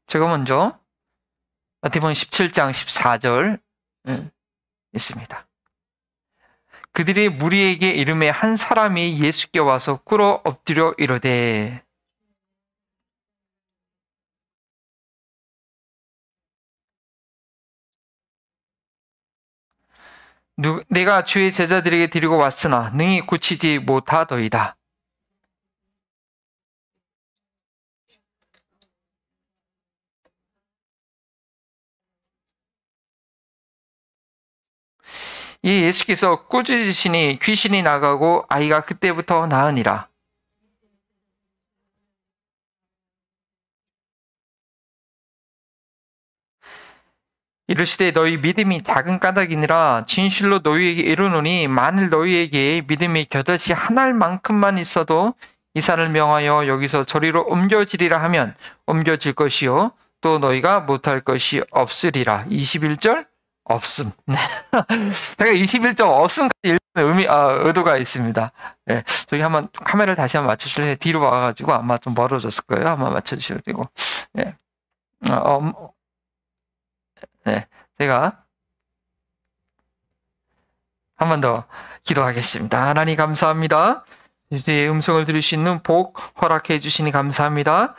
제가 먼저 마태복음 17장 14절 있습니다. 그들이 무리에게 이름에 한 사람이 예수께 와서 꿇어 엎드려 이르되 내가 주의 제자들에게 데리고 왔으나 능히 고치지 못하더이다. 이 예수께서 꾸짖으시니 귀신이 나가고 아이가 그때부터 나으니라. 이르시되 너희 믿음이 작은 까닭이니라. 진실로 너희에게 이르노니 만일 너희에게 믿음이 겨자씨 한 알만큼만 있어도 이 산을 명하여 여기서 저리로 옮겨지리라 하면 옮겨질 것이요 또 너희가 못할 것이 없으리라. 21절 없음. 제가 21절 없음까지 읽는 의도가 있습니다. 네, 저기 한번 카메라를 다시 한번 맞춰주실래요? 뒤로 와가지고 아마 좀 멀어졌을 거예요. 한번 맞춰주셔도 되고. 네. 네, 제가 한 번 더 기도하겠습니다. 하나님 감사합니다. 주의 음성을 들을 수 있는 복 허락해 주시니 감사합니다.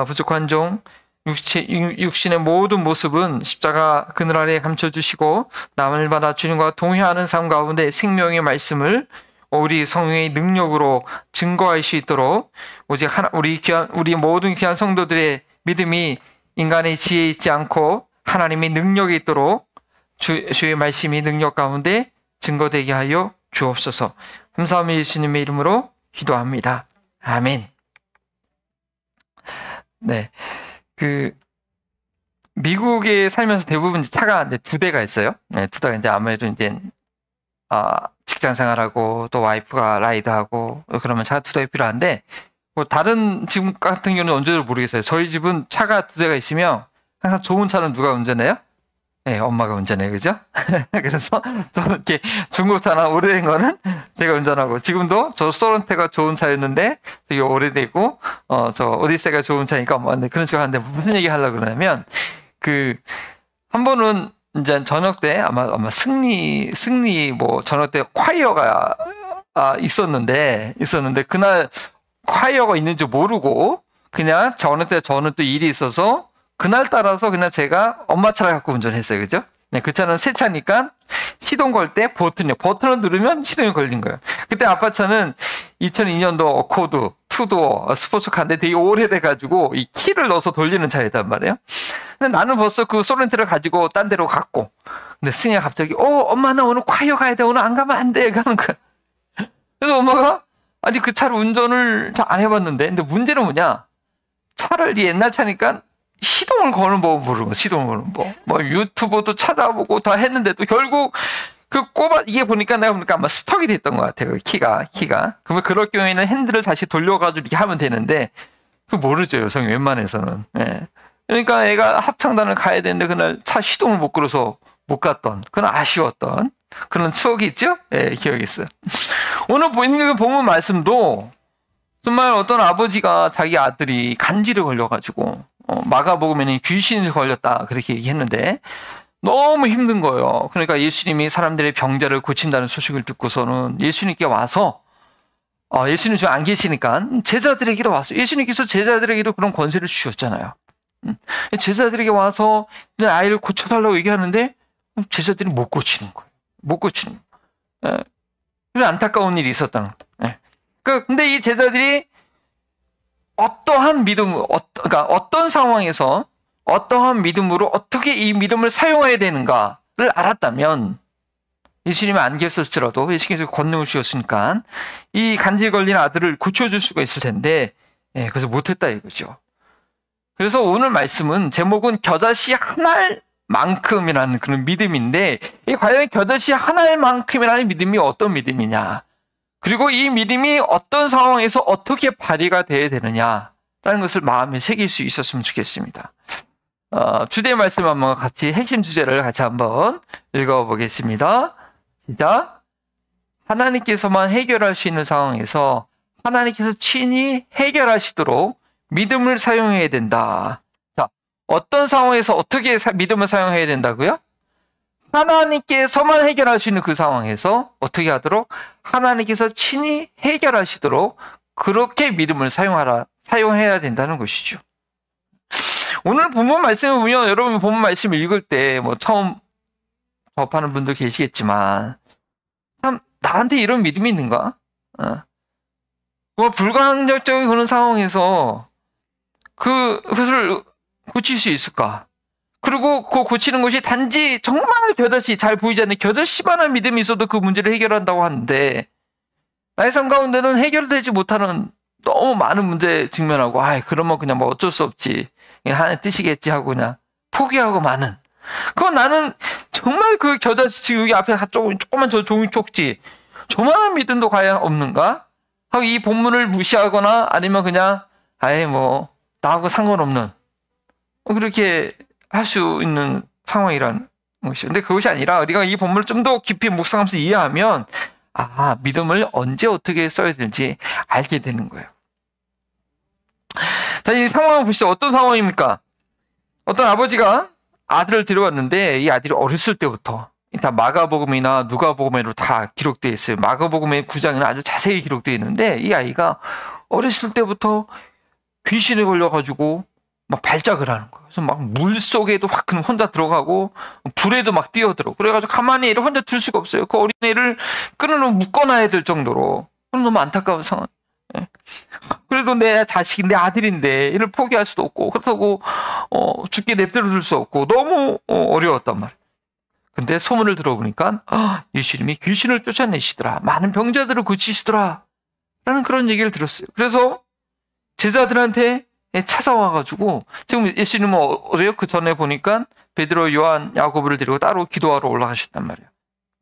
부족한 종 육신의 모든 모습은 십자가 그늘 아래 감춰주시고 남을 받아 주님과 동행하는 삶 가운데 생명의 말씀을 우리 성령의 능력으로 증거할 수 있도록 오직 우리 모든 귀한 성도들의 믿음이 인간의 지혜에 있지 않고 하나님의 능력이 있도록 주의 말씀이 능력 가운데 증거되게 하여 주옵소서. 감사하며 예수님의 이름으로 기도합니다. 아멘. 네. 미국에 살면서 대부분 차가 이제 두 대가 있어요. 네, 두 대가 이제 아무래도 이제 직장 생활하고 또 와이프가 라이드하고 그러면 차가 두 대가 필요한데 뭐 다른 집 같은 경우는 언제도 모르겠어요. 저희 집은 차가 두 대가 있으면 항상 좋은 차는 누가 운전해요? 네, 엄마가 운전해요. 그죠? 그래서 또 이렇게 중고차나 오래된 거는 제가 운전하고 지금도 저 소렌토가 좋은 차였는데 되게 오래되고 저 오디세이가 좋은 차니까 엄마한테 그런 식으로 하는데 무슨 얘기 하려고 그러냐면 한 번은 이제 저녁 때 아마 승리 뭐 저녁 때 콰이어가 있었는데 그날 콰이어가 있는지 모르고 그냥 저녁 때 저는 또 일이 있어서 그날 따라서 그냥 제가 엄마 차를 갖고 운전했어요. 그죠? 네, 그 차는 새 차니까 시동 걸 때 버튼을 누르면 시동이 걸린 거예요. 그때 아빠 차는 2002년도 어코드, 투도어, 스포츠카인데 되게 오래돼가지고 이 키를 넣어서 돌리는 차였단 말이에요. 근데 나는 벌써 그 소렌토를 가지고 딴 데로 갔고 근데 승희가 갑자기 엄마 나 오늘 콰이어 가야 돼. 오늘 안 가면 안 돼. 가는 거야. 그래서 엄마가 아직 그 차를 운전을 잘 안 해봤는데 근데 문제는 뭐냐 차를 옛날 차니까 시동을 거는 법을 모르는 거, 시동을 거는 법. 뭐 유튜브도 찾아보고 다 했는데도 결국 이게 보니까 내가 보니까 아마 스톡이 됐던 것 같아요. 키가. 그러면 그럴 경우에는 핸들을 다시 돌려가지고 이렇게 하면 되는데 그거 모르죠, 여성이 웬만해서는. 예. 그러니까 애가 합창단을 가야 되는데 그날 차 시동을 못 걸어서 못 갔던, 그건 아쉬웠던 그런 추억이 있죠? 예, 기억이 있어요. 오늘 보면 말씀도 정말 어떤 아버지가 자기 아들이 간질에 걸려가지고 마가복음에는 귀신이 걸렸다 그렇게 얘기했는데 너무 힘든 거예요. 그러니까 예수님이 사람들의 병자를 고친다는 소식을 듣고서는 예수님께 와서 예수님 지금 안 계시니까 제자들에게도 와서 예수님께서 제자들에게도 그런 권세를 주셨잖아요. 제자들에게 와서 아이를 고쳐달라고 얘기하는데 제자들이 못 고치는 거예요. 못 고치는 거예요. 그래서 안타까운 일이 있었다는 거예요. 근데 이 제자들이 어떠한 믿음, 그러니까 어떤 상황에서 어떠한 믿음으로 어떻게 이 믿음을 사용해야 되는가를 알았다면 예수님이 안 계셨을지라도 예수님께서 권능을 주셨으니까 이 간질 걸린 아들을 고쳐줄 수가 있을 텐데 그래서 못했다 이거죠. 그래서 오늘 말씀은 제목은 겨자씨 한 알만큼이라는 그런 믿음인데 과연 겨자씨 한 알만큼이라는 믿음이 어떤 믿음이냐 그리고 이 믿음이 어떤 상황에서 어떻게 발휘가 돼야 되느냐라는 것을 마음에 새길 수 있었으면 좋겠습니다. 주제 말씀 한번 같이 핵심 주제를 같이 한번 읽어보겠습니다. 시작. 하나님께서만 해결할 수 있는 상황에서 하나님께서 친히 해결하시도록 믿음을 사용해야 된다. 자, 어떤 상황에서 어떻게 믿음을 사용해야 된다고요? 하나님께서만 해결할 수 있는 그 상황에서 어떻게 하도록? 하나님께서 친히 해결하시도록 그렇게 믿음을 사용해야 된다는 것이죠. 오늘 본문 말씀을 보면, 여러분 본문 말씀 읽을 때 뭐 처음 접하는 분도 계시겠지만, 참 나한테 이런 믿음이 있는가? 뭐 불가항력적인 그런 상황에서 그것을 고칠 수 있을까? 그리고 그 고치는 것이 단지 정말 겨자씨, 잘 보이지 않는 겨자씨만한 믿음이 있어도 그 문제를 해결한다고 하는데, 나의 삶 가운데는 해결되지 못하는 너무 많은 문제에 직면하고, 그러면 그냥 뭐 어쩔 수 없지, 하나님 뜻이겠지 하고 그냥 포기하고 마는. 그건 나는 정말 그 겨자씨, 지금 여기 앞에 조그만 저 종이 쪽지, 저만한 믿음도 과연 없는가? 하고 이 본문을 무시하거나 아니면 그냥 뭐 나하고 상관없는, 그렇게 할 수 있는 상황이라는 것이죠. 근데 그것이 아니라 우리가 이 본문을 좀 더 깊이 묵상하면서 이해하면 믿음을 언제 어떻게 써야 될지 알게 되는 거예요. 자, 이 상황을 보시죠. 어떤 상황입니까? 어떤 아버지가 아들을 데려왔는데 이 아들이 어렸을 때부터, 다 마가복음이나 누가복음에도 다 기록되어 있어요. 마가복음의 9장에는 아주 자세히 기록되어 있는데, 이 아이가 어렸을 때부터 귀신에 걸려가지고 막 발작을 하는 거예요. 그래서 막 물 속에도 확 그냥 혼자 들어가고 불에도 막 뛰어들어. 그래가지고 가만히 애를 혼자 둘 수가 없어요. 그 어린애를 끈으로 묶어놔야 될 정도로. 너무 안타까운 상황. 그래도 내 자식, 내 아들인데 이를 포기할 수도 없고, 그렇다고 죽게 냅둬둘 수 없고 너무 어려웠단 말이에요. 근데 소문을 들어보니까 예수님이 귀신을 쫓아내시더라, 많은 병자들을 고치시더라 라는 그런 얘기를 들었어요. 그래서 제자들한테 찾아와가지고, 지금 예수님은 어디요? 그 전에 보니까 베드로, 요한, 야고보를 데리고 따로 기도하러 올라가셨단 말이에요.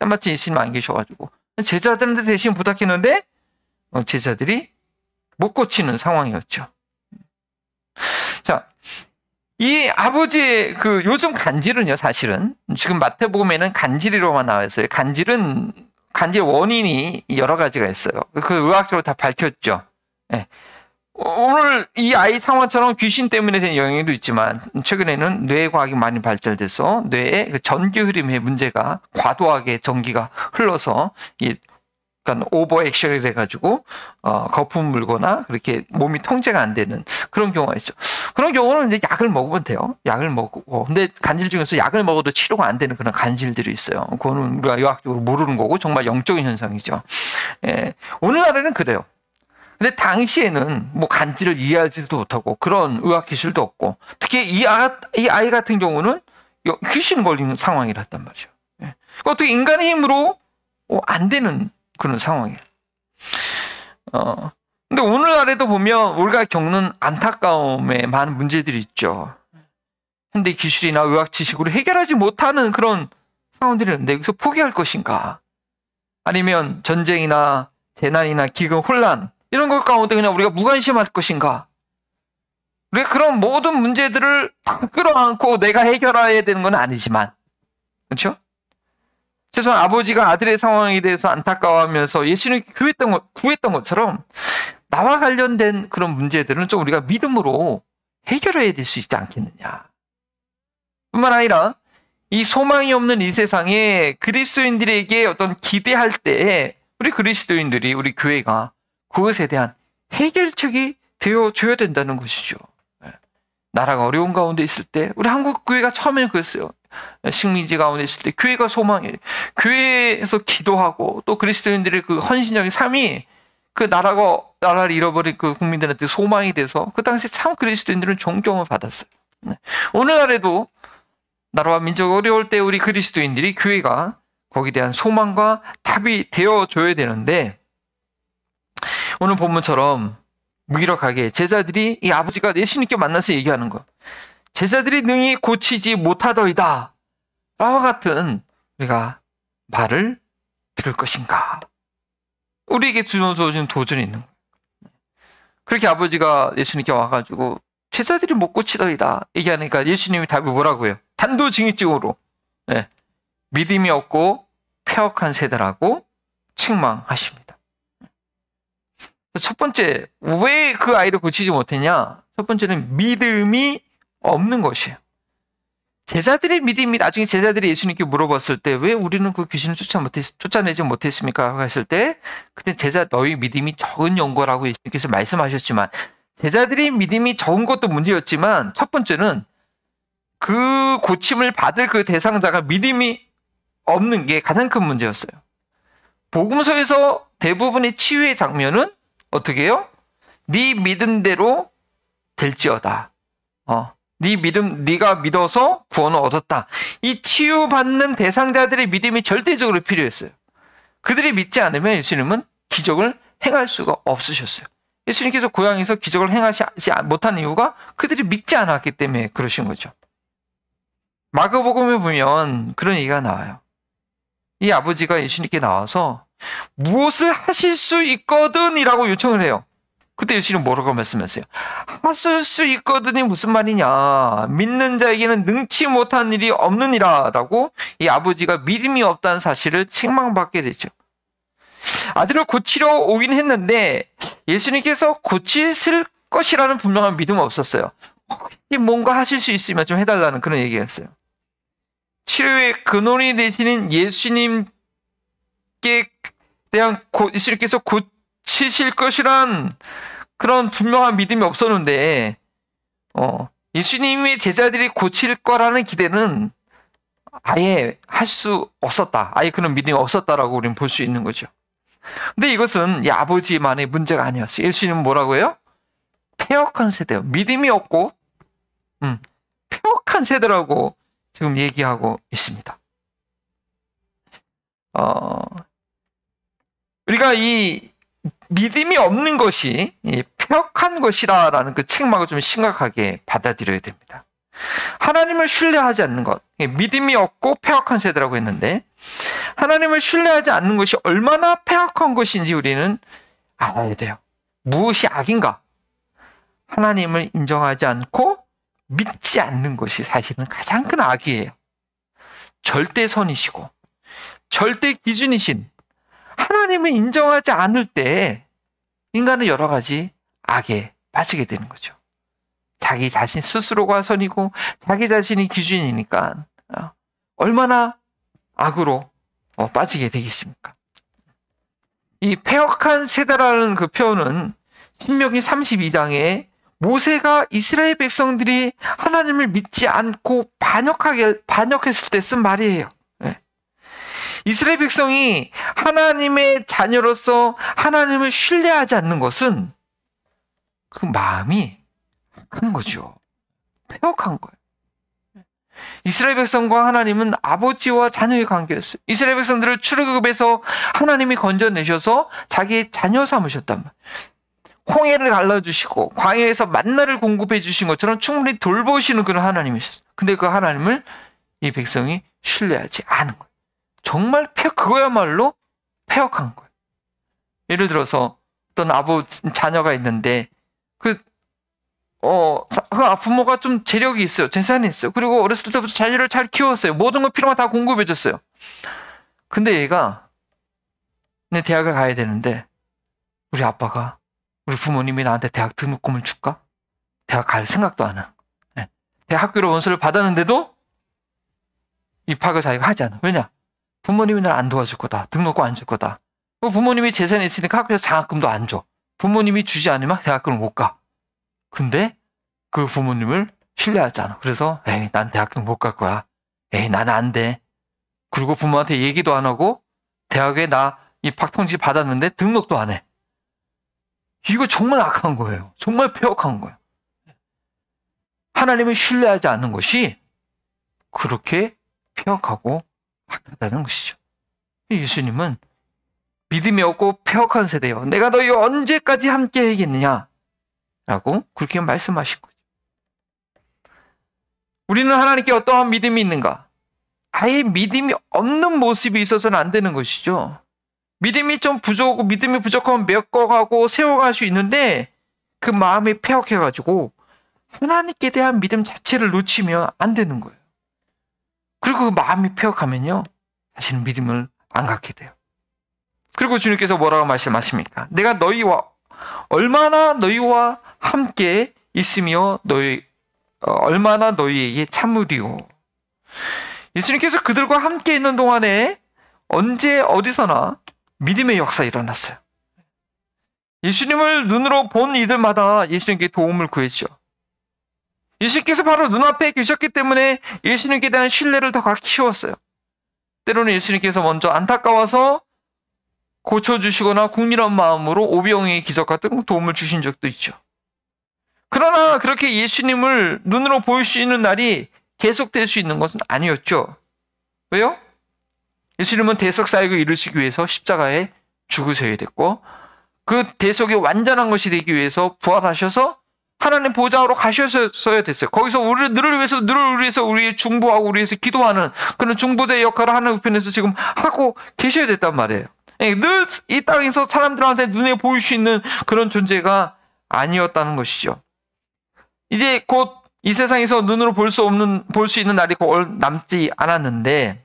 마침 예수님 안 계셔가지고 제자들한테 대신 부탁했는데 제자들이 못 고치는 상황이었죠. 자, 이 아버지의 그 요즘 간질은요, 사실은 지금 마태복음에는 간질이로만 나와 있어요. 간질 원인이 여러 가지가 있어요. 그 의학적으로 다 밝혔죠. 오늘 이 아이 상황처럼 귀신 때문에 된 영향도 있지만, 최근에는 뇌과학이 많이 발달돼서 뇌에 그 전기 흐름의 문제가, 과도하게 전기가 흘러서 약간 오버 액션이 돼가지고 거품 물거나 그렇게 몸이 통제가 안 되는 그런 경우가 있죠. 그런 경우는 이제 약을 먹으면 돼요. 약을 먹고. 근데 간질 중에서 약을 먹어도 치료가 안 되는 그런 간질들이 있어요. 그거는 우리가 의학적으로 모르는 거고 정말 영적인 현상이죠. 오늘날에는 그래요. 근데 당시에는 뭐 간질을 이해하지도 못하고 그런 의학 기술도 없고, 특히 이 아이 같은 경우는 귀신 걸리는 상황이랬단 말이죠. 어떻게 인간의 힘으로 안 되는 그런 상황이에요. 근데 오늘날에도 보면 우리가 겪는 안타까움에 많은 문제들이 있죠. 현대 기술이나 의학 지식으로 해결하지 못하는 그런 상황들이 있는데, 여기서 포기할 것인가? 아니면 전쟁이나 재난이나 기근, 혼란, 이런 것 가운데 그냥 우리가 무관심할 것인가? 우리가 그런 모든 문제들을 다 끌어안고 내가 해결해야 되는 건 아니지만, 그렇죠? 최소한 아버지가 아들의 상황에 대해서 안타까워하면서 예수님이 구했던 것처럼 나와 관련된 그런 문제들은 좀 우리가 믿음으로 해결해야 될 수 있지 않겠느냐. 뿐만 아니라 이 소망이 없는 이 세상에 그리스도인들에게 어떤 기대할 때 우리 그리스도인들이, 우리 교회가 그것에 대한 해결책이 되어줘야 된다는 것이죠. 나라가 어려운 가운데 있을 때, 우리 한국 교회가 처음에는 그랬어요. 식민지 가운데 있을 때 교회가 소망이에요. 교회에서 기도하고 또 그리스도인들의 그 헌신적인 삶이 그 나라를 잃어버린 그 국민들한테 소망이 돼서 그 당시에 참 그리스도인들은 존경을 받았어요. 오늘날에도 나라와 민족이 어려울 때 우리 그리스도인들이, 교회가 거기에 대한 소망과 답이 되어줘야 되는데, 오늘 본문처럼 무기력하게 제자들이, 이 아버지가 예수님께 만나서 얘기하는 것, 제자들이 능히 고치지 못하더이다 라와 같은 우리가 말을 들을 것인가? 우리에게 주어진 도전이 있는 거예요. 그렇게 아버지가 예수님께 와가지고 제자들이 못 고치더이다 얘기하니까 예수님이 답이 뭐라고요? 단도직입적으로 믿음이 없고 폐역한 세대라고 책망하십니다. 첫 번째, 왜 그 아이를 고치지 못했냐? 첫 번째는 믿음이 없는 것이에요. 제자들의 믿음이 나중에 제자들이 예수님께 물어봤을 때 왜 우리는 그 귀신을 쫓아내지 못했습니까? 했을 때 그때 너희 믿음이 적은 연고라고 예수님께서 말씀하셨지만 제자들의 믿음이 적은 것도 문제였지만 첫 번째는 그 고침을 받을 그 대상자가 믿음이 없는 게 가장 큰 문제였어요. 복음서에서 대부분의 치유의 장면은 어떻게 해요? 네 믿음대로 될지어다. 네가 믿어서 구원을 얻었다. 이 치유받는 대상자들의 믿음이 절대적으로 필요했어요. 그들이 믿지 않으면 예수님은 기적을 행할 수가 없으셨어요. 예수님께서 고향에서 기적을 행하지 못한 이유가 그들이 믿지 않았기 때문에 그러신 거죠. 마가복음에 보면 그런 얘기가 나와요. 이 아버지가 예수님께 나와서 무엇을 하실 수 있거든 이라고 요청을 해요. 그때 예수님은 뭐라고 말씀하세요? 하실 수 있거든이 무슨 말이냐. 믿는 자에게는 능치 못한 일이 없느니라 라고 이 아버지가 믿음이 없다는 사실을 책망받게 되죠. 아들을 고치러 오긴 했는데 예수님께서 고치실 것이라는 분명한 믿음은 없었어요. 혹시 뭔가 하실 수 있으면 좀 해달라는 그런 얘기였어요. 치료의 근원이 되시는 예수님께 대한 예수님께서 고치실 것이란 그런 분명한 믿음이 없었는데 예수님의 제자들이 고칠 거라는 기대는 아예 할 수 없었다. 아예 그런 믿음이 없었다라고 우리는 볼 수 있는 거죠. 근데 이것은 이 아버지만의 문제가 아니었어요. 예수님은 뭐라고 해요? 폐역한 세대요. 믿음이 없고 폐역한 세대라고 지금 얘기하고 있습니다. 우리가 이 믿음이 없는 것이 폐역한 것이라는 그 책망을 좀 심각하게 받아들여야 됩니다. 하나님을 신뢰하지 않는 것, 믿음이 없고 폐역한 세대라고 했는데 하나님을 신뢰하지 않는 것이 얼마나 폐역한 것인지 우리는 알아야 돼요. 무엇이 악인가? 하나님을 인정하지 않고 믿지 않는 것이 사실은 가장 큰 악이에요. 절대선이시고 절대 기준이신 하나님을 인정하지 않을 때 인간은 여러 가지 악에 빠지게 되는 거죠. 자기 자신 스스로가 선이고 자기 자신이 기준이니까 얼마나 악으로 빠지게 되겠습니까? 이 폐역한 세대라는 그 표현은 신명기 32장에 모세가 이스라엘 백성들이 하나님을 믿지 않고 반역했을 때 쓴 말이에요. 이스라엘 백성이 하나님의 자녀로서 하나님을 신뢰하지 않는 것은 그 마음이 큰 거죠. 폐역한 거예요. 이스라엘 백성과 하나님은 아버지와 자녀의 관계였어요. 이스라엘 백성들을 출애굽에서 하나님이 건져내셔서 자기의 자녀 삼으셨단 말이에요. 홍해를 갈라주시고 광야에서 만나를 공급해 주신 것처럼 충분히 돌보시는 그런 하나님이셨어요. 근데 그 하나님을 이 백성이 신뢰하지 않은 거예요. 정말 그거야말로 폐역한 거예요. 예를 들어서 어떤 자녀가 있는데 부모가 좀 재력이 있어요. 재산이 있어요. 그리고 어렸을 때부터 자녀를 잘 키웠어요. 모든 거 필요한 거 다 공급해 줬어요. 근데 얘가 대학을 가야 되는데 우리 부모님이 나한테 대학 등록금을 줄까? 대학 갈 생각도 안 해. 대학 학교로 원서를 받았는데도 입학을 자기가 하지 않아. 왜냐? 부모님이 날 안 도와줄 거다. 등록금 안 줄 거다. 부모님이 재산이 있으니까 학교에서 장학금도 안 줘. 부모님이 주지 않으면 대학교를 못 가. 근데 그 부모님을 신뢰하지 않아. 그래서 난 대학교 못 갈 거야. 나는 안 돼. 그리고 부모한테 얘기도 안 하고 대학에 나 입학 통지 받았는데 등록도 안 해. 이거 정말 악한 거예요. 정말 폐역한 거예요. 하나님을 신뢰하지 않는 것이 그렇게 폐역하고 악하다는 것이죠. 예수님은 믿음이 없고 폐역한 세대요. 내가 너희 언제까지 함께 해야겠느냐? 라고 그렇게 말씀하신 거죠. 우리는 하나님께 어떠한 믿음이 있는가? 아예 믿음이 없는 모습이 있어서는 안 되는 것이죠. 믿음이 좀 믿음이 부족하면 메꿔가고 세워갈 수 있는데 그 마음이 폐역해가지고 하나님께 대한 믿음 자체를 놓치면 안 되는 거예요. 그리고 그 마음이 폐역하면요, 사실은 믿음을 안 갖게 돼요. 그리고 주님께서 뭐라고 말씀하십니까? 내가 얼마나 너희와 함께 있으며 얼마나 너희에게 참으리오. 예수님께서 그들과 함께 있는 동안에 언제 어디서나 믿음의 역사 일어났어요. 예수님을 눈으로 본 이들마다 예수님께 도움을 구했죠. 예수님께서 바로 눈앞에 계셨기 때문에 예수님께 대한 신뢰를 더 키웠어요. 때로는 예수님께서 먼저 안타까워서 고쳐주시거나 국민한 마음으로 오병이의 기적 같은 도움을 주신 적도 있죠. 그러나 그렇게 예수님을 눈으로 보일 수 있는 날이 계속될 수 있는 것은 아니었죠. 왜요? 예수님은 대속 사역을 이루시기 위해서 십자가에 죽으셔야 됐고, 그 대속이 완전한 것이 되기 위해서 부활하셔서 하나님 보좌로 가셨어야 됐어요. 거기서 우리를 위해서 우리의 중보하고 우리 위해서 기도하는 그런 중보자의 역할을 하나님 우편에서 지금 하고 계셔야 됐단 말이에요. 늘 이 땅에서 사람들한테 눈에 보일 수 있는 그런 존재가 아니었다는 것이죠. 이제 곧 이 세상에서 눈으로 볼 수 있는 날이 남지 않았는데,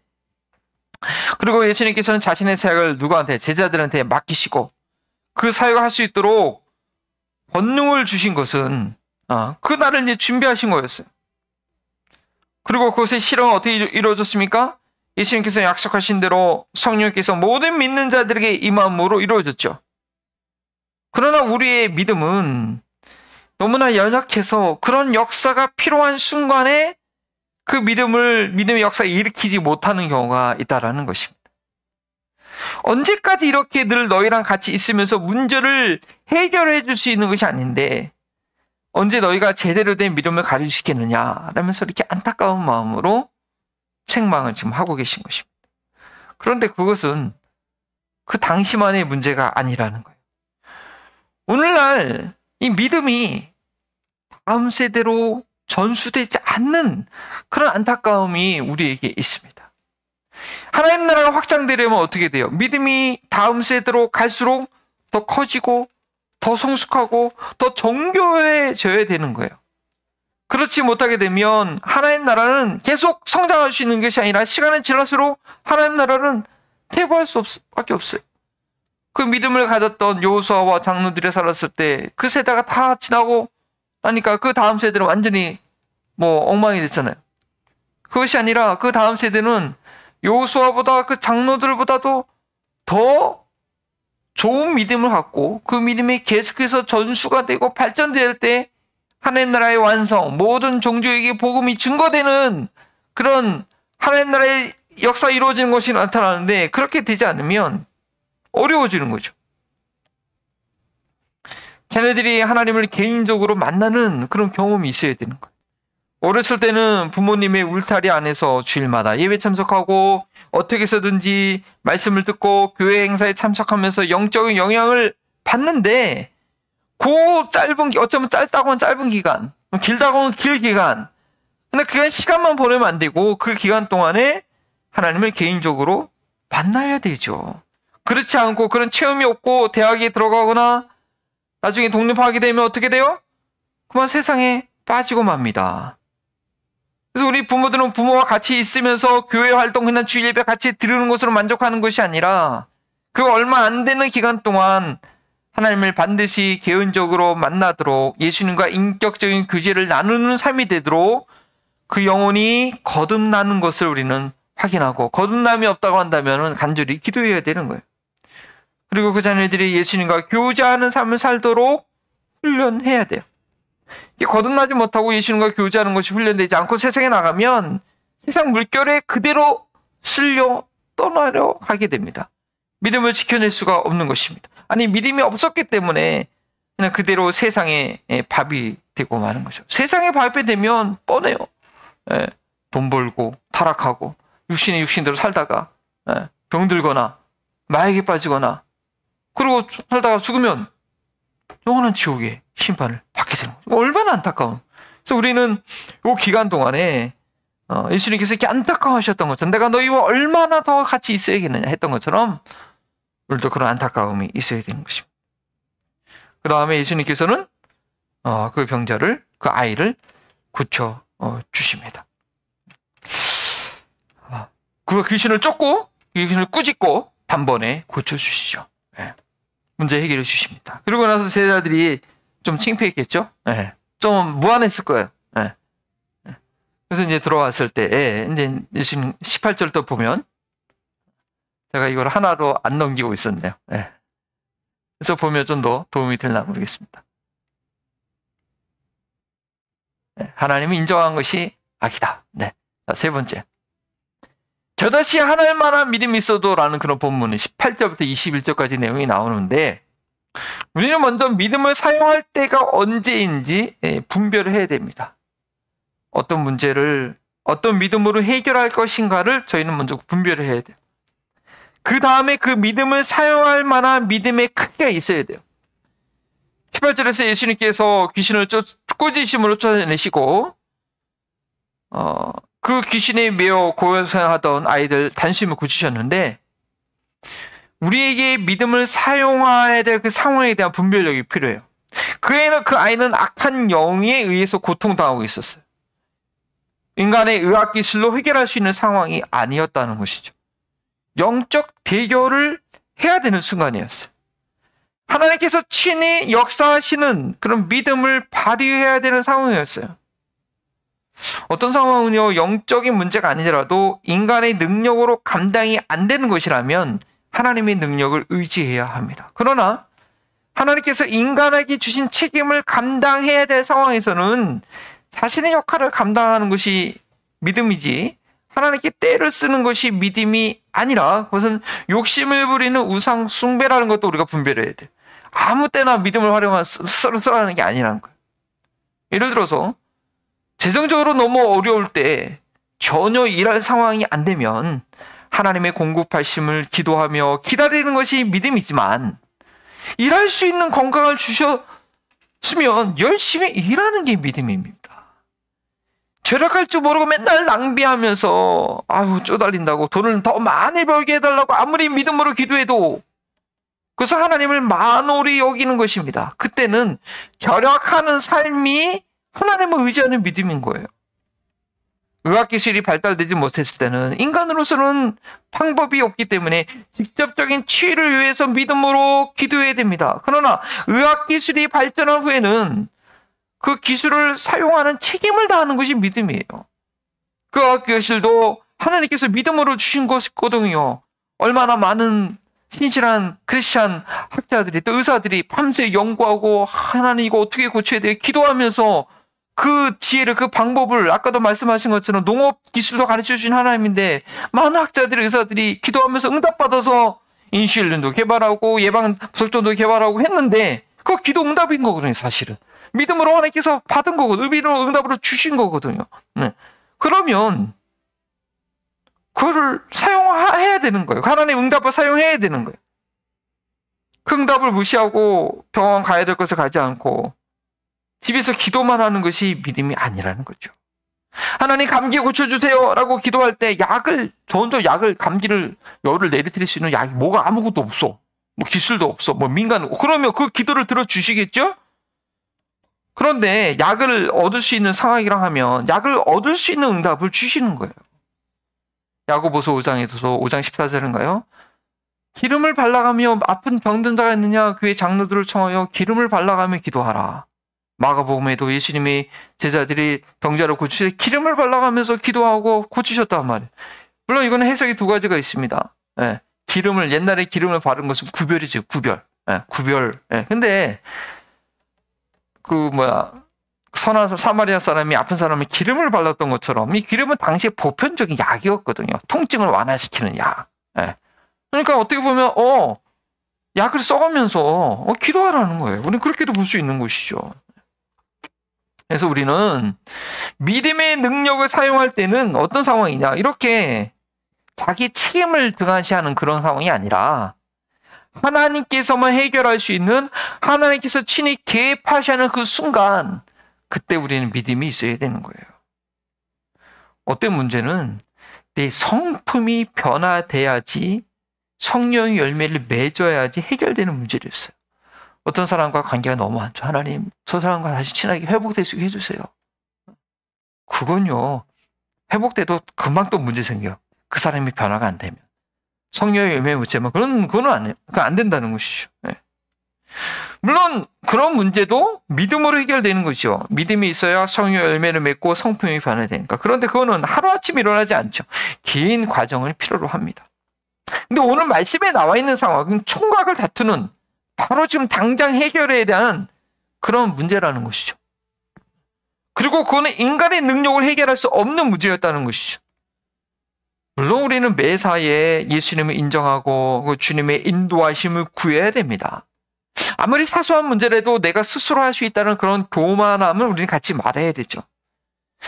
그리고 예수님께서는 자신의 사역을 누구한테? 제자들한테 맡기시고 그 사역을 할 수 있도록 권능을 주신 것은 그 날을 이제 준비하신 거였어요. 그리고 그것의 실현은 어떻게 이루어졌습니까? 예수님께서 약속하신 대로 성령께서 모든 믿는 자들에게 임함으로 이루어졌죠. 그러나 우리의 믿음은 너무나 연약해서 그런 역사가 필요한 순간에 그 믿음의 역사를 일으키지 못하는 경우가 있다라는 것입니다. 언제까지 이렇게 늘 너희랑 같이 있으면서 문제를 해결해 줄 수 있는 것이 아닌데 언제 너희가 제대로 된 믿음을 가르치겠느냐 라면서 이렇게 안타까운 마음으로 책망을 지금 하고 계신 것입니다. 그런데 그것은 그 당시만의 문제가 아니라는 거예요. 오늘날 이 믿음이 다음 세대로 전수되지 않는 그런 안타까움이 우리에게 있습니다. 하나님 나라가 확장되려면 어떻게 돼요? 믿음이 다음 세대로 갈수록 더 커지고 더 성숙하고 더 정교해져야 되는 거예요. 그렇지 못하게 되면 하나님 나라는 계속 성장할 수 있는 것이 아니라 시간이 지날수록 하나님 나라는 퇴보할 수밖에 없어요. 그 믿음을 가졌던 여호수아와 장로들이 살았을 때 그 세대가 다 지나고 나니까 그 다음 세대는 완전히 엉망이 됐잖아요. 그것이 아니라 그 다음 세대는 여호수아보다 그 장로들보다도 더 좋은 믿음을 갖고 그 믿음이 계속해서 전수가 되고 발전될 때 하나님 나라의 완성, 모든 종족에게 복음이 증거되는 그런 하나님 나라의 역사 이루어지는 것이 나타나는데, 그렇게 되지 않으면 어려워지는 거죠. 자녀들이 하나님을 개인적으로 만나는 그런 경험이 있어야 되는 거예요. 어렸을 때는 부모님의 울타리 안에서 주일마다 예배 참석하고 어떻게 해서든지 말씀을 듣고 교회 행사에 참석하면서 영적인 영향을 받는데, 그 어쩌면 짧다고 하면 짧은 기간, 길다고 하면 길 기간, 근데 그 시간만 보내면 안 되고 그 기간 동안에 하나님을 개인적으로 만나야 되죠. 그렇지 않고 그런 체험이 없고 대학에 들어가거나 나중에 독립하게 되면 어떻게 돼요? 그만 세상에 빠지고 맙니다. 그래서 우리 부모들은 부모와 같이 있으면서 교회 활동이나 주일 예배 같이 드리는 것으로 만족하는 것이 아니라 그 얼마 안 되는 기간 동안 하나님을 반드시 개인적으로 만나도록 예수님과 인격적인 교제를 나누는 삶이 되도록 그 영혼이 거듭나는 것을 우리는 확인하고, 거듭남이 없다고 한다면 간절히 기도해야 되는 거예요. 그리고 그 자녀들이 예수님과 교제하는 삶을 살도록 훈련해야 돼요. 거듭나지 못하고 예수님과 교제하는 것이 훈련되지 않고 세상에 나가면 세상 물결에 그대로 쓸려 떠나려 하게 됩니다. 믿음을 지켜낼 수가 없는 것입니다. 아니, 믿음이 없었기 때문에 그냥 그대로 세상의 밥이 되고 마는 거죠. 세상의 밥이 되면 뻔해요. 돈 벌고 타락하고 육신대로 살다가 병들거나 마약에 빠지거나, 그리고 살다가 죽으면 영원한 지옥의 심판을 받게 되는 거죠. 얼마나 안타까운. 그래서 우리는 이 기간 동안에 예수님께서 이렇게 안타까워하셨던 것처럼 내가 너희와 얼마나 더 같이 있어야겠느냐 했던 것처럼 우리도 그런 안타까움이 있어야 되는 것입니다. 그 다음에 예수님께서는 그 병자를, 그 아이를 고쳐 주십니다. 그 귀신을 쫓고 귀신을 꾸짖고 단번에 고쳐 주시죠. 문제 해결해 주십니다. 그리고 나서 제자들이 좀 창피했겠죠. 좀 무안했을 거예요. 그래서 이제 들어왔을 때, 이제 예수님 18절도 보면, 제가 이걸 하나도 안 넘기고 있었네요. 예. 그래서 보면 좀 더 도움이 되나 모르겠습니다. 예. 하나님이 인정한 것이 악이다. 네. 자, 세 번째. 저다시 하나님만한 믿음이 있어도 라는 그런 본문은 18절부터 21절까지 내용이 나오는데, 우리는 먼저 믿음을 사용할 때가 언제인지 분별을 해야 됩니다. 어떤 문제를 어떤 믿음으로 해결할 것인가를 저희는 먼저 분별을 해야 돼요. 그 다음에 그 믿음을 사용할 만한 믿음의 크기가 있어야 돼요. 18절에서 예수님께서 귀신을 꾸짖음으로 쫓아내시고 그 귀신에 매어 고생하던 아이들 단숨에 고치셨는데, 우리에게 믿음을 사용해야 될 그 상황에 대한 분별력이 필요해요. 그 아이는 악한 영에 의해서 고통당하고 있었어요. 인간의 의학기술로 해결할 수 있는 상황이 아니었다는 것이죠. 영적 대결을 해야 되는 순간이었어요. 하나님께서 친히 역사하시는 그런 믿음을 발휘해야 되는 상황이었어요. 어떤 상황은요, 영적인 문제가 아니더라도 인간의 능력으로 감당이 안 되는 것이라면 하나님의 능력을 의지해야 합니다. 그러나 하나님께서 인간에게 주신 책임을 감당해야 될 상황에서는 자신의 역할을 감당하는 것이 믿음이지, 하나님께 때를 쓰는 것이 믿음이 아니라 그것은 욕심을 부리는 우상 숭배라는 것도 우리가 분별해야 돼요. 아무 때나 믿음을 쓰라는 게 아니라는 거예요. 예를 들어서 재정적으로 너무 어려울 때 전혀 일할 상황이 안 되면 하나님의 공급하심을 기도하며 기다리는 것이 믿음이지만, 일할 수 있는 건강을 주셨으면 열심히 일하는 게 믿음입니다. 절약할 줄 모르고 맨날 낭비하면서 쪼달린다고 돈을 더 많이 벌게 해달라고 아무리 믿음으로 기도해도 그래서 하나님을 만홀히 여기는 것입니다. 그때는 절약하는 삶이 하나님을 의지하는 믿음인 거예요. 의학기술이 발달되지 못했을 때는 인간으로서는 방법이 없기 때문에 직접적인 치유를 위해서 믿음으로 기도해야 됩니다. 그러나 의학기술이 발전한 후에는 그 기술을 사용하는 책임을 다하는 것이 믿음이에요. 그 의학기술도 하나님께서 믿음으로 주신 것이거든요. 얼마나 많은 신실한 크리스찬 학자들이 또 의사들이 밤새 연구하고 하나님 이거 어떻게 고쳐야 돼 기도하면서 그 지혜를, 그 방법을, 아까도 말씀하신 것처럼 농업 기술도 가르쳐 주신 하나님인데 많은 학자들이, 의사들이 기도하면서 응답받아서 인슐린도 개발하고 예방접종도 개발하고 했는데 그거 기도 응답인 거거든요. 사실은 믿음으로 하나님께서 받은 거거든요. 의미로 응답으로 주신 거거든요. 네. 그러면 그거를 사용해야 되는 거예요. 하나님의 응답을 사용해야 되는 거예요. 그 응답을 무시하고 병원 가야 될 것을 가지 않고 집에서 기도만 하는 것이 믿음이 아니라는 거죠. 하나님 감기 고쳐주세요 라고 기도할 때 저온도 약을, 감기를, 열을 내리뜨릴 수 있는 약이 뭐가 아무것도 없어. 뭐 기술도 없어. 뭐 민간은. 그러면 그 기도를 들어주시겠죠? 그런데 약을 얻을 수 있는 상황이라 하면 약을 얻을 수 있는 응답을 주시는 거예요. 야고보서 5장에서 5장 14절인가요? 기름을 발라가며 아픈 병든 자가 있느냐 그의 장로들을 청하여 기름을 발라가며 기도하라. 마가복음에도 예수님이 제자들이 병자를 고치실 때 기름을 발라가면서 기도하고 고치셨단 말이에요. 물론 이거는 해석이 두 가지가 있습니다. 예, 옛날에 기름을 바른 것은 구별이죠. 구별. 예, 근데 선한 사마리아 사람이 아픈 사람이 기름을 발랐던 것처럼 이 기름은 당시에 보편적인 약이었거든요. 통증을 완화시키는 약. 예. 그러니까 어떻게 보면 약을 써가면서 기도하라는 거예요. 우리는 그렇게도 볼 수 있는 것이죠. 그래서 우리는 믿음의 능력을 사용할 때는 어떤 상황이냐, 이렇게 자기 책임을 등한시하는 그런 상황이 아니라 하나님께서만 해결할 수 있는, 하나님께서 친히 개입하시는 그 순간, 그때 우리는 믿음이 있어야 되는 거예요. 어떤 문제는 내 성품이 변화돼야지, 성령의 열매를 맺어야지 해결되는 문제였어요. 어떤 사람과 관계가 너무 안 좋아. 하나님, 저 사람과 다시 친하게 회복될 수 있게 해주세요. 그건요, 회복돼도 금방 또 문제 생겨요. 그 사람이 변화가 안 되면. 성령의 열매 못 채면 그건 안 된다는 것이죠. 네. 물론 그런 문제도 믿음으로 해결되는 거죠. 믿음이 있어야 성의 열매를 맺고 성품이 변화되니까. 그런데 그거는 하루아침에 일어나지 않죠. 긴 과정을 필요로 합니다. 근데 오늘 말씀에 나와 있는 상황은 총각을 다투는 바로 지금 당장 해결해야 대한 그런 문제라는 것이죠. 그리고 그거는 인간의 능력을 해결할 수 없는 문제였다는 것이죠. 물론 우리는 매사에 예수님을 인정하고 그 주님의 인도하심을 구해야 됩니다. 아무리 사소한 문제라도 내가 스스로 할 수 있다는 그런 교만함을 우리는 갖지 말아야 되죠.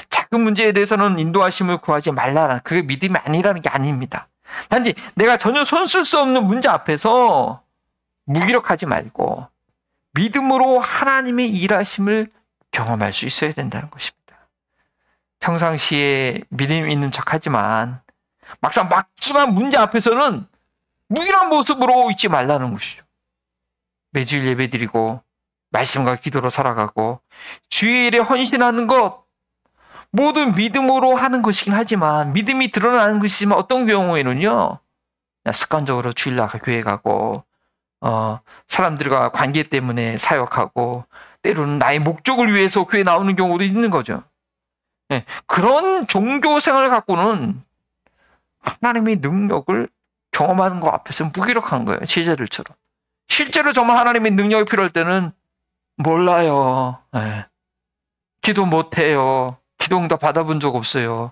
작은 문제에 대해서는 인도하심을 구하지 말라는, 그게 믿음이 아니라는 게 아닙니다. 단지 내가 전혀 손쓸 수 없는 문제 앞에서 무기력하지 말고 믿음으로 하나님의 일하심을 경험할 수 있어야 된다는 것입니다. 평상시에 믿음 있는 척하지만 막상 막중한 문제 앞에서는 무기력한 모습으로 있지 말라는 것이죠. 매주일 예배드리고 말씀과 기도로 살아가고 주일에 헌신하는 것 모두 믿음으로 하는 것이긴 하지만, 믿음이 드러나는 것이지만 어떤 경우에는요, 그냥 습관적으로 주일 나가 교회 가고 사람들과 관계 때문에 사역하고 때로는 나의 목적을 위해서 교회 나오는 경우도 있는 거죠. 네, 그런 종교 생활을 갖고는 하나님의 능력을 경험하는 것 앞에서 무기력한 거예요. 제자들처럼. 실제로 정말 하나님의 능력이 필요할 때는 몰라요. 네. 기도 못해요. 기도 응답 받아본 적 없어요.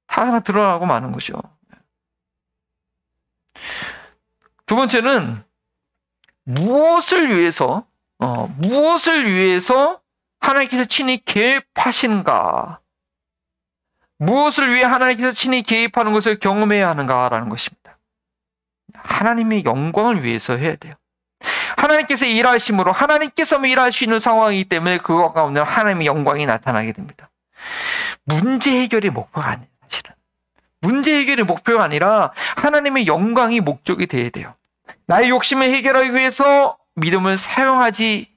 다 하나 드러나고 마는 거죠. 두 번째는 무엇을 위해서 하나님께서 친히 개입하시는가? 무엇을 위해 하나님께서 친히 개입하는 것을 경험해야 하는가라는 것입니다. 하나님의 영광을 위해서 해야 돼요. 하나님께서 일하심으로 하나님께서만 일할 수 있는 상황이기 때문에 그것 가운데 하나님의 영광이 나타나게 됩니다. 문제 해결이 목표가 아니에요. 사실은 문제 해결이 목표가 아니라 하나님의 영광이 목적이 돼야 돼요. 나의 욕심을 해결하기 위해서 믿음을 사용하지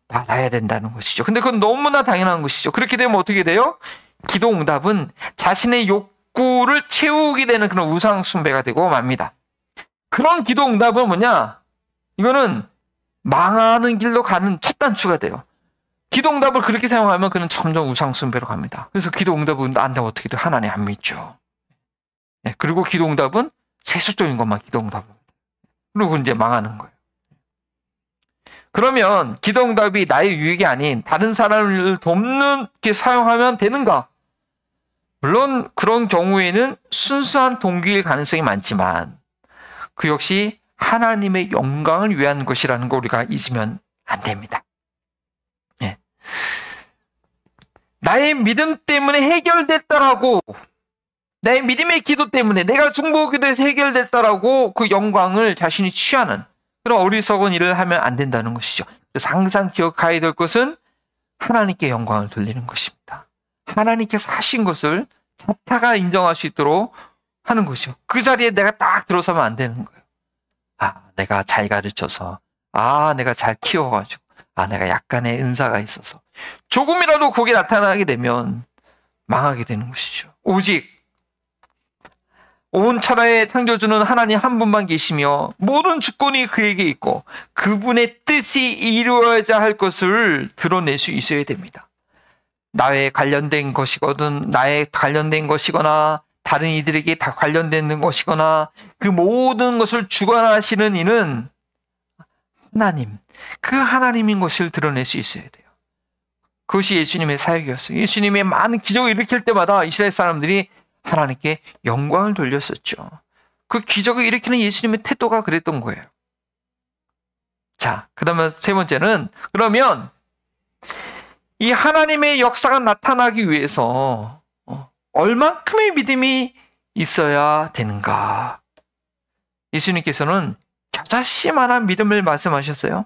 말아야 된다는 것이죠. 근데 그건 너무나 당연한 것이죠. 그렇게 되면 어떻게 돼요? 기도 응답은 자신의 욕구를 채우게 되는 그런 우상 숭배가 되고 맙니다. 그런 기도 응답은 뭐냐? 이거는 망하는 길로 가는 첫 단추가 돼요. 기도 응답을 그렇게 사용하면 그는 점점 우상 숭배로 갑니다. 그래서 기도 응답은 안 되면 어떻게 돼요? 하나님 안 믿죠. 네, 그리고 기도 응답은 세속적인 것만 기도 응답을. 그리고 이제 망하는 거예요. 그러면 기도 응답이 나의 유익이 아닌 다른 사람을 돕는 게 사용하면 되는가? 물론 그런 경우에는 순수한 동기일 가능성이 많지만 그 역시 하나님의 영광을 위한 것이라는 거 우리가 잊으면 안 됩니다. 네. 나의 믿음 때문에 해결됐다라고, 나의 믿음의 기도 때문에 내가 중보기도에서 해결됐다라고 그 영광을 자신이 취하는 그런 어리석은 일을 하면 안 된다는 것이죠. 그래서 항상 기억해야 될 것은 하나님께 영광을 돌리는 것입니다. 하나님께서 하신 것을 자타가 인정할 수 있도록 하는 것이죠. 그 자리에 내가 딱 들어서면 안 되는 거예요. 내가 잘 가르쳐서, 내가 잘 키워가지고, 내가 약간의 은사가 있어서 조금이라도 거기에 나타나게 되면 망하게 되는 것이죠. 오직 온 천하의 창조주는 하나님 한 분만 계시며 모든 주권이 그에게 있고 그분의 뜻이 이루어져야 할 것을 드러낼 수 있어야 됩니다. 나에 관련된 것이거든, 나에 관련된 것이거나 다른 이들에게 다 관련된 것이거나 그 모든 것을 주관하시는 이는 하나님, 그 하나님인 것을 드러낼 수 있어야 돼요. 그것이 예수님의 사역이었어요. 예수님의 많은 기적을 일으킬 때마다 이스라엘 사람들이 하나님께 영광을 돌렸었죠. 그 기적을 일으키는 예수님의 태도가 그랬던 거예요. 자, 그다음에 세 번째는, 그러면 이 하나님의 역사가 나타나기 위해서 얼만큼의 믿음이 있어야 되는가? 예수님께서는 겨자씨만한 믿음을 말씀하셨어요.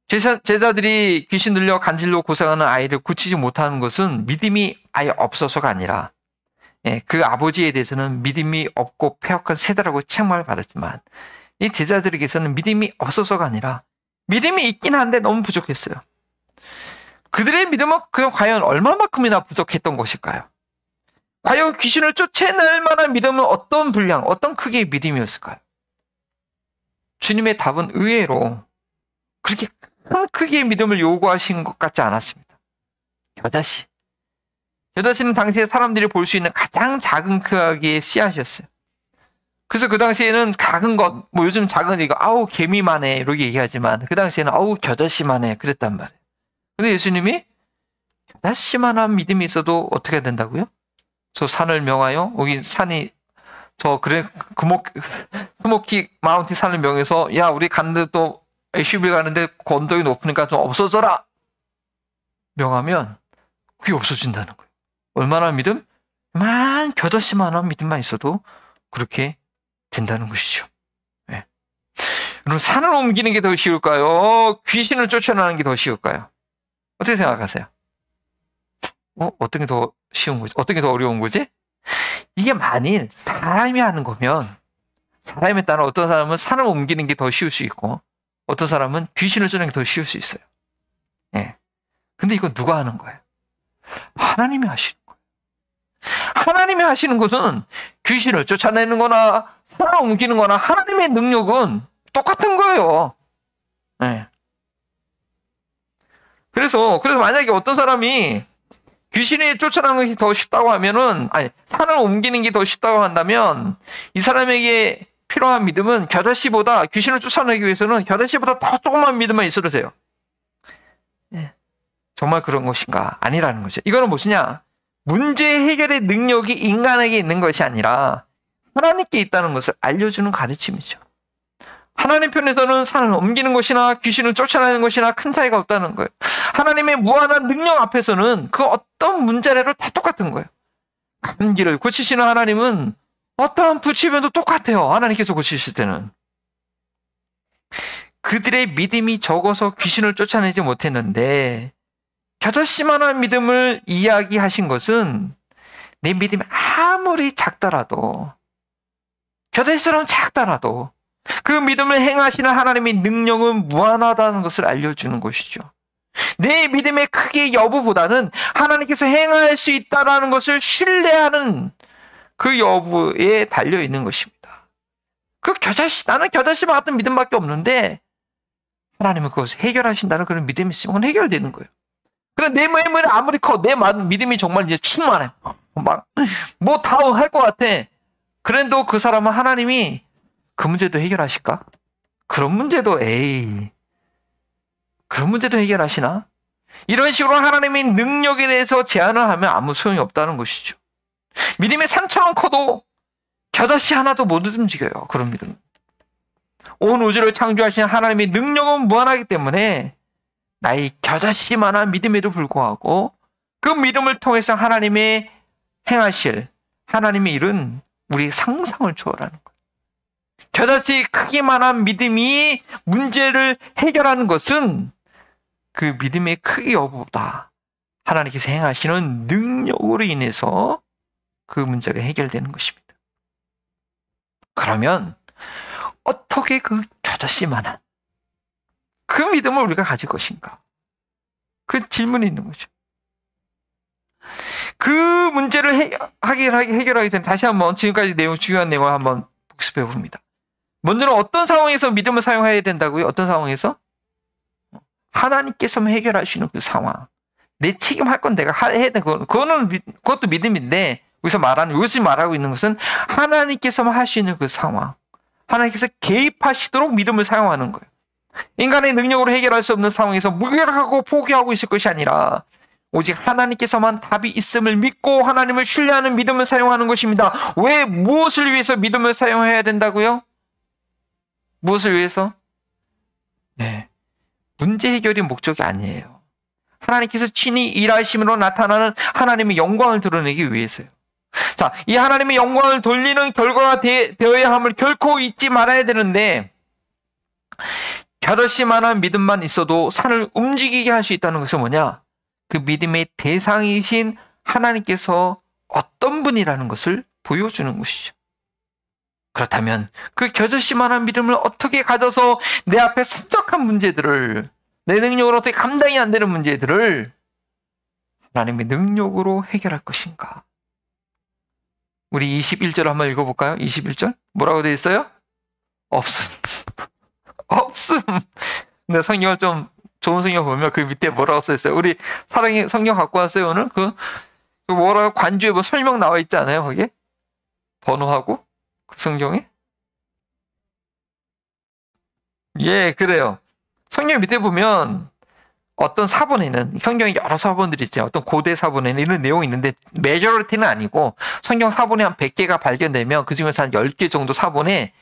제자들이 귀신 들려 간질로 고생하는 아이를 고치지 못하는 것은 믿음이 아예 없어서가 아니라, 그 아버지에 대해서는 믿음이 없고 폐역한 세대라고 책망을 받았지만 이 제자들에게서는 믿음이 없어서가 아니라 믿음이 있긴 한데 너무 부족했어요. 그들의 믿음은 그냥 과연 얼마만큼이나 부족했던 것일까요? 과연 귀신을 쫓아낼 만한 믿음은 어떤 분량, 어떤 크기의 믿음이었을까요? 주님의 답은 의외로 그렇게 큰 크기의 믿음을 요구하신 것 같지 않았습니다. 겨자씨. 겨자씨는 당시에 사람들이 볼 수 있는 가장 작은 크기의 씨앗이었어요. 그래서 그 당시에는 작은 것, 뭐 요즘 작은 이거 아우 개미만해 이렇게 얘기하지만 그 당시에는 아우 겨자씨만해 그랬단 말이에요. 근데 예수님이 겨자씨만한 믿음이 있어도 어떻게 된다고요? 저 산을 명하여 여기 산이 저 그래 스모키 마운틴 산을 명해서 야 우리 갔는데 또 SUV 가는데 건더기 높으니까 좀 없어져라 명하면 그게 없어진다는 거예요. 얼마나 믿음? 만 겨자씨만한 믿음만 있어도 그렇게 된다는 것이죠. 네. 그럼 산을 옮기는 게 더 쉬울까요? 귀신을 쫓아내는 게 더 쉬울까요? 어떻게 생각하세요? 어떤 게 더 쉬운 거지? 어떤 게 더 어려운 거지? 이게 만일 사람이 하는 거면 사람에 따라 어떤 사람은 산을 옮기는 게 더 쉬울 수 있고 어떤 사람은 귀신을 쫓는 게 더 쉬울 수 있어요. 예. 근데 이거 누가 하는 거예요? 하나님이 하시는 거예요. 하나님이 하시는 것은 귀신을 쫓아내는 거나 산을 옮기는 거나 하나님의 능력은 똑같은 거예요. 예. 그래서 만약에 어떤 사람이 귀신이 쫓아나는 것이 더 쉽다고 하면은, 아니, 산을 옮기는 게 더 쉽다고 한다면, 이 사람에게 필요한 믿음은 겨자씨보다, 귀신을 쫓아내기 위해서는 겨자씨보다 더 조그만 믿음만 있어도 돼요. 예. 정말 그런 것인가? 아니라는 거죠. 이거는 무엇이냐? 문제 해결의 능력이 인간에게 있는 것이 아니라, 하나님께 있다는 것을 알려주는 가르침이죠. 하나님 편에서는 산을 옮기는 것이나 귀신을 쫓아내는 것이나 큰 차이가 없다는 거예요. 하나님의 무한한 능력 앞에서는 그 어떤 문제라도 다 똑같은 거예요. 감기를 고치시는 하나님은 어떠한 부치면도 똑같아요. 하나님께서 고치실 때는. 그들의 믿음이 적어서 귀신을 쫓아내지 못했는데 겨자씨만한 믿음을 이야기하신 것은 내 믿음이 아무리 작더라도 겨자씨처럼 작더라도 그 믿음을 행하시는 하나님의 능력은 무한하다는 것을 알려주는 것이죠. 내 믿음의 크기 여부보다는 하나님께서 행할 수 있다는 것을 신뢰하는 그 여부에 달려있는 것입니다. 나는 겨자씨만 같은 믿음밖에 없는데 하나님은 그것을 해결하신다는 그런 믿음이 있으면 그건 해결되는 거예요. 그런데 내 믿음이 아무리 커, 내 믿음이 정말 이제 충만해. 뭐 다 할 것 같아. 그래도 그 사람은 하나님이 그 문제도 해결하실까? 그런 문제도 해결하시나? 이런 식으로 하나님의 능력에 대해서 제안을 하면 아무 소용이 없다는 것이죠. 믿음의 산처럼 커도 겨자씨 하나도 못 움직여요. 그런 믿음. 온 우주를 창조하신 하나님의 능력은 무한하기 때문에 나의 겨자씨만한 믿음에도 불구하고 그 믿음을 통해서 하나님의 행하실 하나님의 일은 우리의 상상을 초월하는 거예요. 겨자씨 크기만한 믿음이 문제를 해결하는 것은 그 믿음의 크기 여부보다 하나님께서 행하시는 능력으로 인해서 그 문제가 해결되는 것입니다. 그러면 어떻게 그 겨자씨만한 그 믿음을 우리가 가질 것인가? 그 질문이 있는 거죠. 그 문제를 해결하기 전에 다시 한번 지금까지 중요한 내용을 한번 복습해 봅니다. 먼저는 어떤 상황에서 믿음을 사용해야 된다고요? 어떤 상황에서? 하나님께서만 해결하시는 그 상황. 내 책임할 건 내가 해야 돼. 그것도 믿음인데, 여기서 말하고 있는 것은 하나님께서만 할 수 있는 그 상황. 하나님께서 개입하시도록 믿음을 사용하는 거예요. 인간의 능력으로 해결할 수 없는 상황에서 무결하고 포기하고 있을 것이 아니라, 오직 하나님께서만 답이 있음을 믿고 하나님을 신뢰하는 믿음을 사용하는 것입니다. 왜, 무엇을 위해서 믿음을 사용해야 된다고요? 무엇을 위해서? 네. 문제 해결이 목적이 아니에요. 하나님께서 친히 일하심으로 나타나는 하나님의 영광을 드러내기 위해서요. 자, 이 하나님의 영광을 돌리는 결과가 되어야 함을 결코 잊지 말아야 되는데, 겨자씨만한 믿음만 있어도 산을 움직이게 할 수 있다는 것은 뭐냐? 그 믿음의 대상이신 하나님께서 어떤 분이라는 것을 보여주는 것이죠. 그렇다면 그 겨자씨만한 믿음을 어떻게 가져서 내 앞에 산적한 문제들을, 내 능력으로 어떻게 감당이 안 되는 문제들을 하나님의 능력으로 해결할 것인가? 우리 21절 한번 읽어볼까요? 21절 뭐라고 되어 있어요? 없음. 근데 성경을 좀 좋은 성경 보면 그 밑에 뭐라고 써 있어요? 우리 사랑이 성경 갖고 왔어요 오늘? 그 뭐라고 관주에 뭐 설명 나와 있지 않아요 거기에? 번호하고 그 성경에? 예, 그래요. 성경 밑에 보면 어떤 사본에는 성경에 여러 사본들이 있죠. 어떤 고대 사본에는 이런 내용이 있는데 메저리티는 아니고 성경 사본에 한 100개가 발견되면 그중에서 한 10개 정도 사본에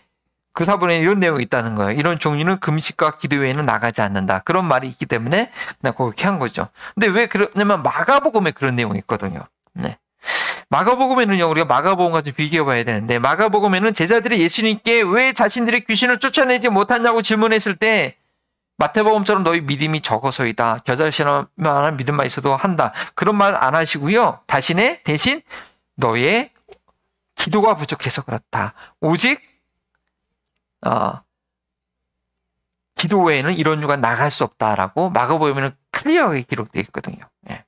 그 사본에 이런 내용이 있다는 거예요. 이런 종류는 금식과 기도 외에는 나가지 않는다. 그런 말이 있기 때문에 그냥 그렇게 한 거죠. 근데 왜 그러냐면 마가복음에 그런 내용이 있거든요. 네. 마가복음에는요, 우리가 마가복음과 좀 비교해 봐야 되는데, 마가복음에는 제자들이 예수님께 왜 자신들이 귀신을 쫓아내지 못하냐고 질문했을 때, 마태복음처럼 너희 믿음이 적어서이다. 겨자씨만한 믿음만 있어도 한다. 그런 말 안 하시고요. 대신 너의 기도가 부족해서 그렇다. 오직 기도 외에는 이런 이유가 나갈 수 없다라고 마가복음에는 클리어하게 기록되어 있거든요. 예.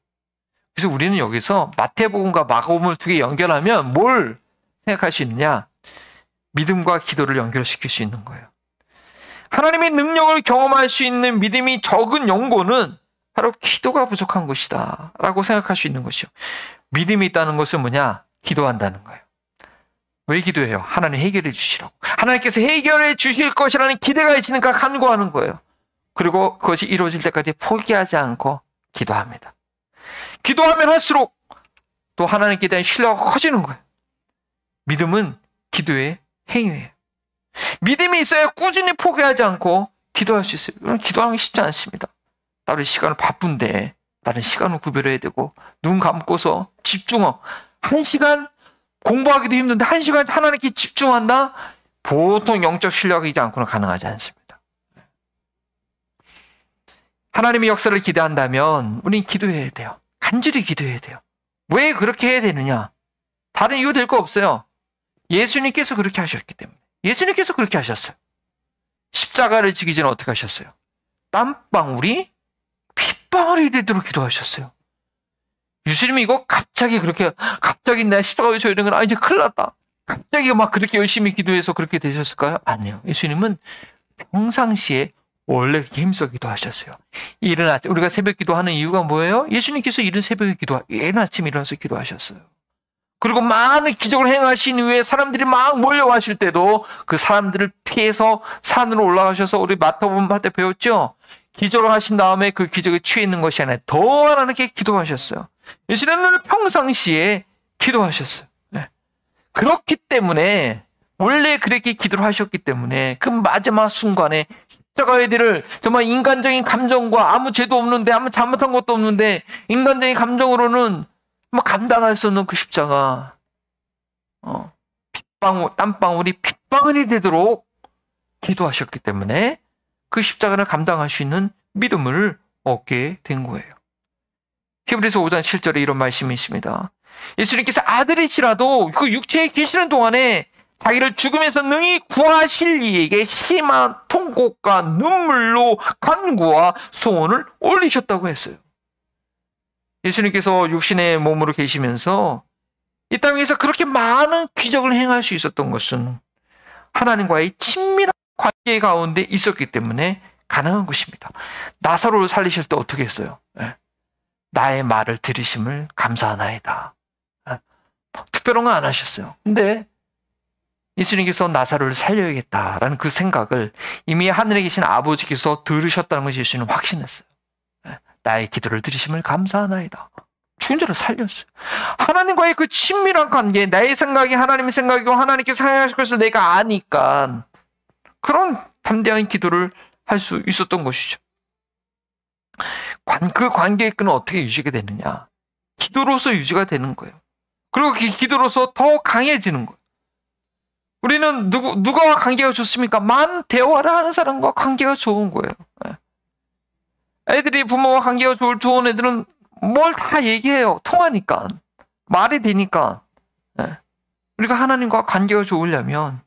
그래서 우리는 여기서 마태복음과 마가복음을 두 개 연결하면 뭘 생각할 수 있느냐? 믿음과 기도를 연결시킬 수 있는 거예요. 하나님의 능력을 경험할 수 있는 믿음이 적은 연고는 바로 기도가 부족한 것이다 라고 생각할 수 있는 것이요. 믿음이 있다는 것은 뭐냐? 기도한다는 거예요. 왜 기도해요? 하나님 해결해 주시라고. 하나님께서 해결해 주실 것이라는 기대가 있으니까 간구하는 거예요. 그리고 그것이 이루어질 때까지 포기하지 않고 기도합니다. 기도하면 할수록 또 하나님께 대한 신뢰가 커지는 거예요. 믿음은 기도의 행위예요. 믿음이 있어야 꾸준히 포기하지 않고 기도할 수 있어요. 기도하는 게 쉽지 않습니다. 다른 시간은 바쁜데 다른 시간을 구별해야 되고 눈 감고서 집중하고 1시간 공부하기도 힘든데 1시간 하나님께 집중한다? 보통 영적 신뢰가 있지 않고는 가능하지 않습니다. 하나님의 역사를 기대한다면 우리는 기도해야 돼요. 간절히 기도해야 돼요. 왜 그렇게 해야 되느냐? 다른 이유 될 거 없어요. 예수님께서 그렇게 하셨기 때문에. 예수님께서 그렇게 하셨어요. 십자가를 지기 전에 어떻게 하셨어요? 땀방울이 핏방울이 되도록 기도하셨어요. 예수님이 이거 갑자기 내 십자가에 져 있는 건 이제 큰일 났다. 갑자기 막 그렇게 열심히 기도해서 그렇게 되셨을까요? 아니요. 예수님은 평상시에 원래 그렇게 힘써 기도하셨어요. 이른 아침, 우리가 새벽 기도하는 이유가 뭐예요? 예수님께서 이른 새벽에 이른 아침 일어나서 기도하셨어요. 그리고 많은 기적을 행하신 후에 사람들이 막 몰려왔을 때도 그 사람들을 피해서 산으로 올라가셔서 우리 마태복음 할 때 배웠죠? 기적을 하신 다음에 그 기적에 취해 있는 것이 아니라 더 하나님께 기도하셨어요. 예수님은 평상시에 기도하셨어요. 네. 그렇기 때문에 원래 그렇게 기도를 하셨기 때문에 그 마지막 순간에 십자가의 길을 정말 인간적인 감정과 아무 죄도 없는데 아무 잘못한 것도 없는데 인간적인 감정으로는 뭐 감당할 수 없는 그 십자가 땀방울이 핏방울이 되도록 기도하셨기 때문에 그 십자가를 감당할 수 있는 믿음을 얻게 된 거예요. 히브리서 5장 7절에 이런 말씀이 있습니다. 예수님께서 아들이시라도 그 육체에 계시는 동안에 자기를 죽음에서 능히 구하실 이에게 심한 통곡과 눈물로 간구와 소원을 올리셨다고 했어요. 예수님께서 육신의 몸으로 계시면서 이 땅에서 그렇게 많은 기적을 행할 수 있었던 것은 하나님과의 친밀한 관계 가운데 있었기 때문에 가능한 것입니다. 나사로를 살리실 때 어떻게 했어요? 나의 말을 들으심을 감사하나이다. 특별한 건 안 하셨어요. 근데 예수님께서 나사로를 살려야겠다라는 그 생각을 이미 하늘에 계신 아버지께서 들으셨다는 것이 예수님은 확신했어요. 나의 기도를 들으심을 감사하나이다. 죽은 자를 살렸어요. 하나님과의 그 친밀한 관계, 나의 생각이 하나님의 생각이고 하나님께서 생각하실 것을 내가 아니까 그런 담대한 기도를 할 수 있었던 것이죠. 그 관계의 끈은 어떻게 유지가 되느냐? 기도로서 유지가 되는 거예요. 그리고 그 기도로서 더 강해지는 거예요. 우리는 누가와 관계가 좋습니까? 대화를 하는 사람과 관계가 좋은 거예요. 애들이 부모와 관계가 좋은 애들은 뭘 다 얘기해요. 통하니까. 말이 되니까. 우리가 하나님과 관계가 좋으려면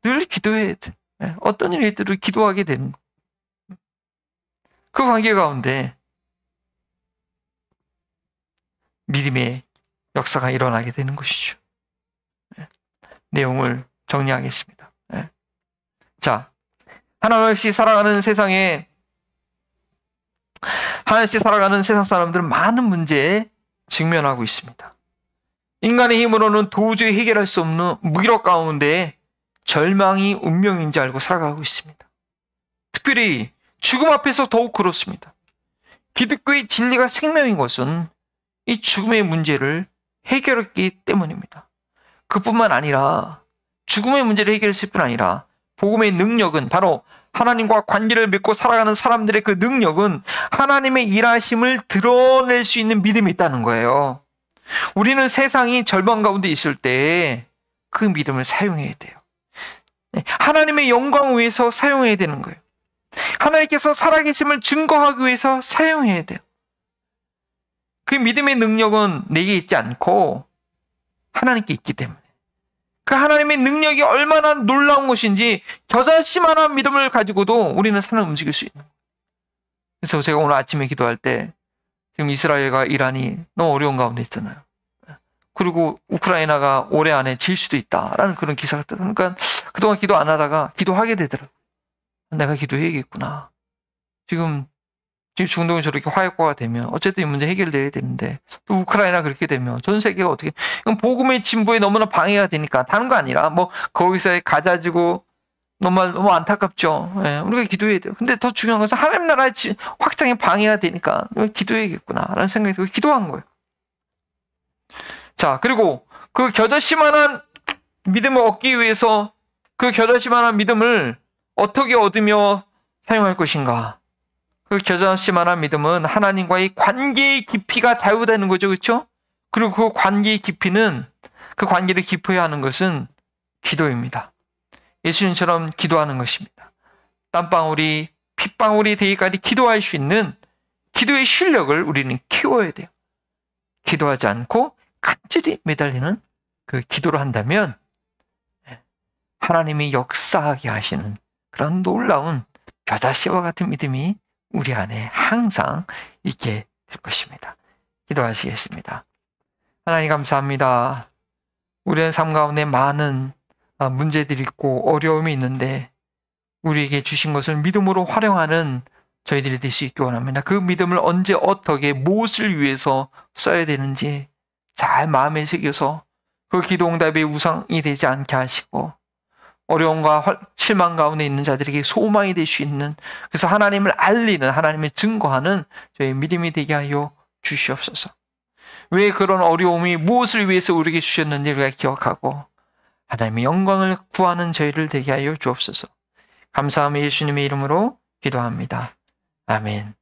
늘 기도해야 돼. 어떤 일들을 기도하게 되는 거예요. 그 관계 가운데 믿음의 역사가 일어나게 되는 것이죠. 내용을 정리하겠습니다. 자, 하나님 없이 살아가는 세상에 하나씩 살아가는 세상 사람들은 많은 문제에 직면하고 있습니다. 인간의 힘으로는 도저히 해결할 수 없는 무기력 가운데 절망이 운명인지 알고 살아가고 있습니다. 특별히 죽음 앞에서 더욱 그렇습니다. 기독교의 진리가 생명인 것은 이 죽음의 문제를 해결했기 때문입니다. 그뿐만 아니라 죽음의 문제를 해결했을 뿐 아니라 복음의 능력은 바로 하나님과 관계를 맺고 살아가는 사람들의 그 능력은 하나님의 일하심을 드러낼 수 있는 믿음이 있다는 거예요. 우리는 세상이 절망 가운데 있을 때 그 믿음을 사용해야 돼요. 하나님의 영광을 위해서 사용해야 되는 거예요. 하나님께서 살아계심을 증거하기 위해서 사용해야 돼요. 그 믿음의 능력은 내게 있지 않고 하나님께 있기 때문에 그 하나님의 능력이 얼마나 놀라운 것인지 겨자씨만한 믿음을 가지고도 우리는 산을 움직일 수 있는 거예요. 그래서 제가 오늘 아침에 기도할 때 지금 이스라엘과 이란이 너무 어려운 가운데 있잖아요. 그리고 우크라이나가 올해 안에 질 수도 있다라는 그런 기사가 뜨고 그러니까 그동안 기도 안 하다가 기도하게 되더라고요. 내가 기도해야겠구나. 지금 중동이 저렇게 화약고가 되면 어쨌든 이 문제 해결돼야 되는데 또 우크라이나 그렇게 되면 전 세계가 어떻게 이건 복음의 진보에 너무나 방해가 되니까 다른 거 아니라 뭐 거기서 가자지고 너무 안타깝죠. 예, 우리가 기도해야 돼요. 근데 더 중요한 것은 하나님 나라의 확장에 방해가 되니까 기도해야겠구나라는 생각이 들고 기도한 거예요. 자, 그리고 그 겨자씨만한 믿음을 얻기 위해서 그 겨자씨만한 믿음을 어떻게 얻으며 사용할 것인가? 그 겨자씨만한 믿음은 하나님과의 관계의 깊이가 좌우되는 거죠, 그렇죠? 그리고 그 관계의 깊이는 그 관계를 깊어야 하는 것은 기도입니다. 예수님처럼 기도하는 것입니다. 땀방울이 핏방울이 되기까지 기도할 수 있는 기도의 실력을 우리는 키워야 돼요. 기도하지 않고 간절히 매달리는 그 기도를 한다면 하나님이 역사하게 하시는 그런 놀라운 겨자씨와 같은 믿음이 우리 안에 항상 있게 될 것입니다. 기도하시겠습니다. 하나님 감사합니다. 우리의 삶 가운데 많은 문제들이 있고 어려움이 있는데 우리에게 주신 것을 믿음으로 활용하는 저희들이 될 수 있기 원합니다. 그 믿음을 언제 어떻게 무엇을 위해서 써야 되는지 잘 마음에 새겨서 그 기도 응답의 우상이 되지 않게 하시고 어려움과 실망 가운데 있는 자들에게 소망이 될 수 있는 그래서 하나님을 알리는 하나님을 증거하는 저희 믿음이 되게 하여 주시옵소서. 왜 그런 어려움이 무엇을 위해서 우리에게 주셨는지 우리가 기억하고 하나님의 영광을 구하는 저희를 되게 하여 주옵소서. 감사하며 예수님의 이름으로 기도합니다. 아멘.